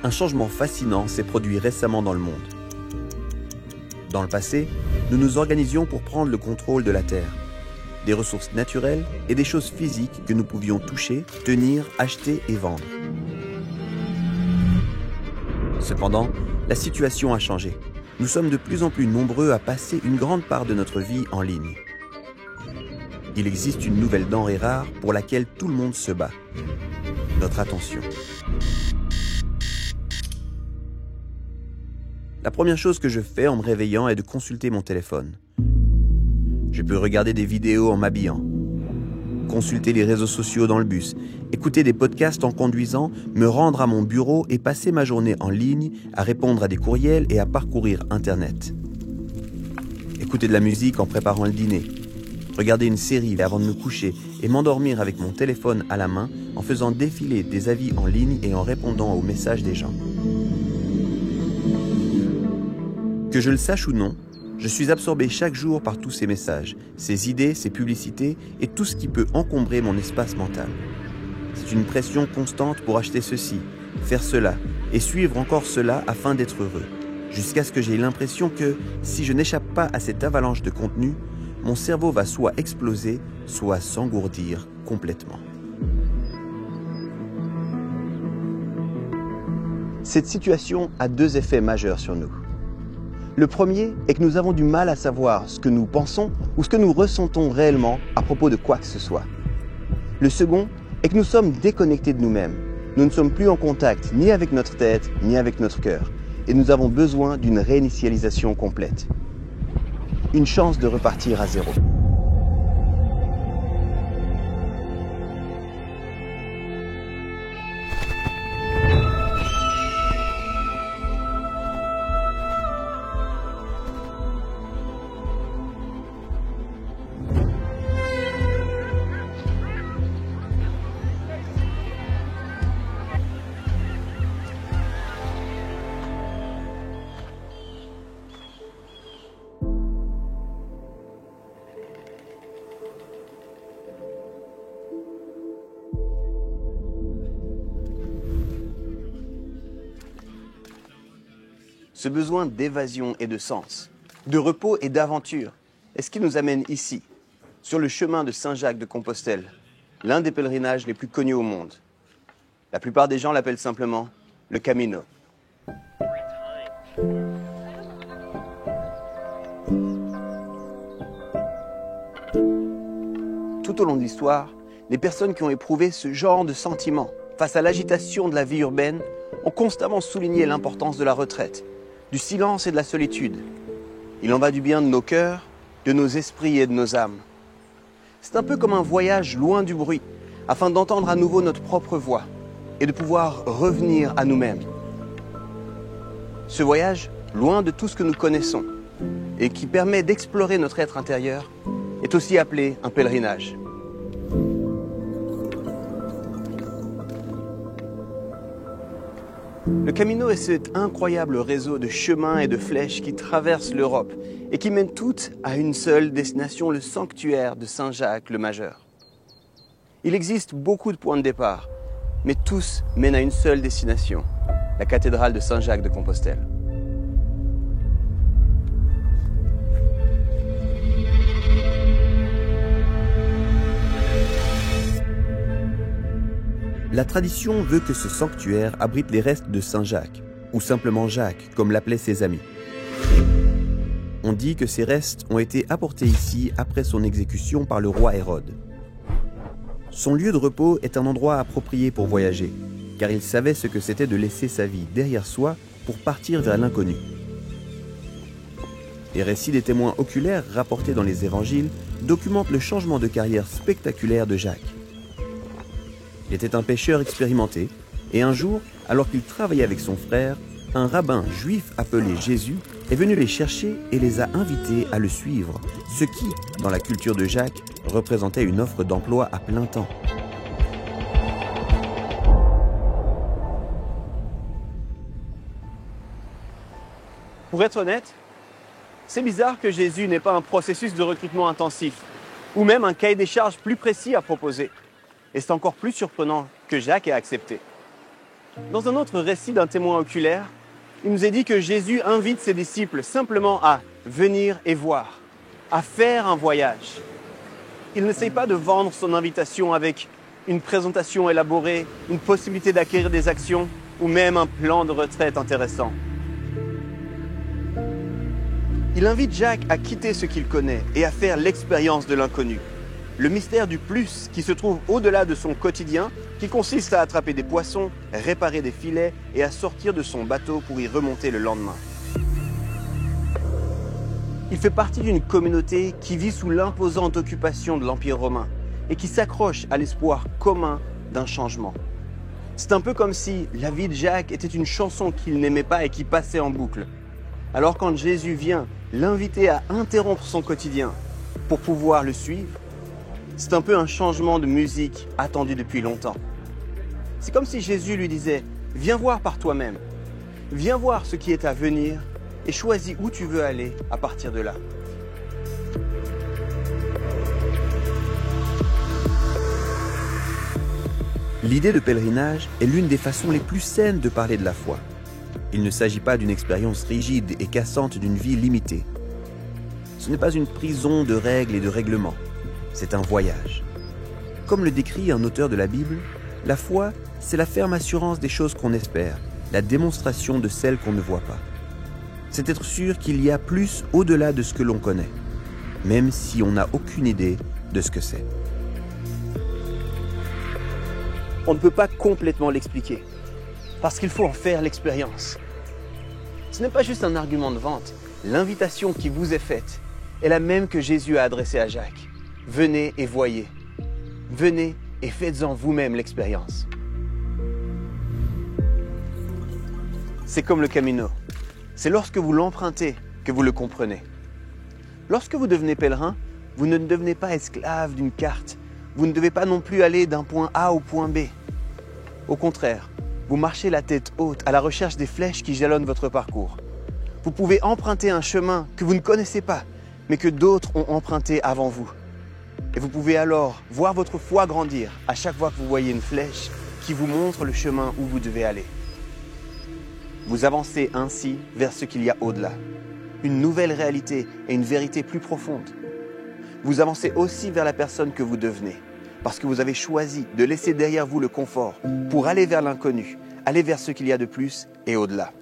un changement fascinant s'est produit récemment dans le monde. Dans le passé, nous nous organisions pour prendre le contrôle de la Terre, des ressources naturelles et des choses physiques que nous pouvions toucher, tenir, acheter et vendre. Cependant, la situation a changé. Nous sommes de plus en plus nombreux à passer une grande part de notre vie en ligne. Il existe une nouvelle denrée rare pour laquelle tout le monde se bat. Notre attention. La première chose que je fais en me réveillant est de consulter mon téléphone. Je peux regarder des vidéos en m'habillant, consulter les réseaux sociaux dans le bus, écouter des podcasts en conduisant, me rendre à mon bureau et passer ma journée en ligne à répondre à des courriels et à parcourir Internet. Écouter de la musique en préparant le dîner, regarder une série avant de me coucher et m'endormir avec mon téléphone à la main en faisant défiler des avis en ligne et en répondant aux messages des gens. Que je le sache ou non, je suis absorbé chaque jour par tous ces messages, ces idées, ces publicités et tout ce qui peut encombrer mon espace mental. C'est une pression constante pour acheter ceci, faire cela et suivre encore cela afin d'être heureux, jusqu'à ce que j'ai l'impression que, si je n'échappe pas à cette avalanche de contenu, mon cerveau va soit exploser, soit s'engourdir complètement. Cette situation a deux effets majeurs sur nous. Le premier est que nous avons du mal à savoir ce que nous pensons ou ce que nous ressentons réellement à propos de quoi que ce soit. Le second est que nous sommes déconnectés de nous-mêmes. Nous ne sommes plus en contact ni avec notre tête ni avec notre cœur et nous avons besoin d'une réinitialisation complète. Une chance de repartir à zéro. Ce besoin d'évasion et de sens, de repos et d'aventure est ce qui nous amène ici, sur le chemin de Saint-Jacques de Compostelle, l'un des pèlerinages les plus connus au monde. La plupart des gens l'appellent simplement le Camino. Tout au long de l'histoire, les personnes qui ont éprouvé ce genre de sentiment face à l'agitation de la vie urbaine ont constamment souligné l'importance de la retraite, du silence et de la solitude. Il en va du bien de nos cœurs, de nos esprits et de nos âmes. C'est un peu comme un voyage loin du bruit, afin d'entendre à nouveau notre propre voix et de pouvoir revenir à nous-mêmes. Ce voyage, loin de tout ce que nous connaissons et qui permet d'explorer notre être intérieur, est aussi appelé un pèlerinage. Le Camino est cet incroyable réseau de chemins et de flèches qui traversent l'Europe et qui mènent toutes à une seule destination, le sanctuaire de Saint-Jacques le Majeur. Il existe beaucoup de points de départ, mais tous mènent à une seule destination, la cathédrale de Saint-Jacques de Compostelle. La tradition veut que ce sanctuaire abrite les restes de Saint Jacques, ou simplement Jacques, comme l'appelaient ses amis. On dit que ces restes ont été apportés ici après son exécution par le roi Hérode. Son lieu de repos est un endroit approprié pour voyager, car il savait ce que c'était de laisser sa vie derrière soi pour partir vers l'inconnu. Les récits des témoins oculaires rapportés dans les évangiles documentent le changement de carrière spectaculaire de Jacques. Il était un pêcheur expérimenté, et un jour, alors qu'il travaillait avec son frère, un rabbin juif appelé Jésus est venu les chercher et les a invités à le suivre, ce qui, dans la culture de Jacques, représentait une offre d'emploi à plein temps. Pour être honnête, c'est bizarre que Jésus n'ait pas un processus de recrutement intensif, ou même un cahier des charges plus précis à proposer. Et c'est encore plus surprenant que Jacques ait accepté. Dans un autre récit d'un témoin oculaire, il nous est dit que Jésus invite ses disciples simplement à venir et voir, à faire un voyage. Il n'essaye pas de vendre son invitation avec une présentation élaborée, une possibilité d'acquérir des actions ou même un plan de retraite intéressant. Il invite Jacques à quitter ce qu'il connaît et à faire l'expérience de l'inconnu. Le mystère du plus qui se trouve au-delà de son quotidien, qui consiste à attraper des poissons, réparer des filets et à sortir de son bateau pour y remonter le lendemain. Il fait partie d'une communauté qui vit sous l'imposante occupation de l'Empire romain et qui s'accroche à l'espoir commun d'un changement. C'est un peu comme si la vie de Jacques était une chanson qu'il n'aimait pas et qui passait en boucle. Alors quand Jésus vient l'inviter à interrompre son quotidien pour pouvoir le suivre, c'est un peu un changement de musique attendu depuis longtemps. C'est comme si Jésus lui disait « Viens voir par toi-même, viens voir ce qui est à venir et choisis où tu veux aller à partir de là. » L'idée de pèlerinage est l'une des façons les plus saines de parler de la foi. Il ne s'agit pas d'une expérience rigide et cassante d'une vie limitée. Ce n'est pas une prison de règles et de règlements. C'est un voyage. Comme le décrit un auteur de la Bible, la foi, c'est la ferme assurance des choses qu'on espère, la démonstration de celles qu'on ne voit pas. C'est être sûr qu'il y a plus au-delà de ce que l'on connaît, même si on n'a aucune idée de ce que c'est. On ne peut pas complètement l'expliquer, parce qu'il faut en faire l'expérience. Ce n'est pas juste un argument de vente. L'invitation qui vous est faite est la même que Jésus a adressée à Jacques. Venez et voyez. Venez et faites-en vous-même l'expérience. C'est comme le Camino. C'est lorsque vous l'empruntez que vous le comprenez. Lorsque vous devenez pèlerin, vous ne devenez pas esclave d'une carte. Vous ne devez pas non plus aller d'un point A au point B. Au contraire, vous marchez la tête haute à la recherche des flèches qui jalonnent votre parcours. Vous pouvez emprunter un chemin que vous ne connaissez pas, mais que d'autres ont emprunté avant vous. Et vous pouvez alors voir votre foi grandir à chaque fois que vous voyez une flèche qui vous montre le chemin où vous devez aller. Vous avancez ainsi vers ce qu'il y a au-delà, une nouvelle réalité et une vérité plus profonde. Vous avancez aussi vers la personne que vous devenez, parce que vous avez choisi de laisser derrière vous le confort pour aller vers l'inconnu, aller vers ce qu'il y a de plus et au-delà.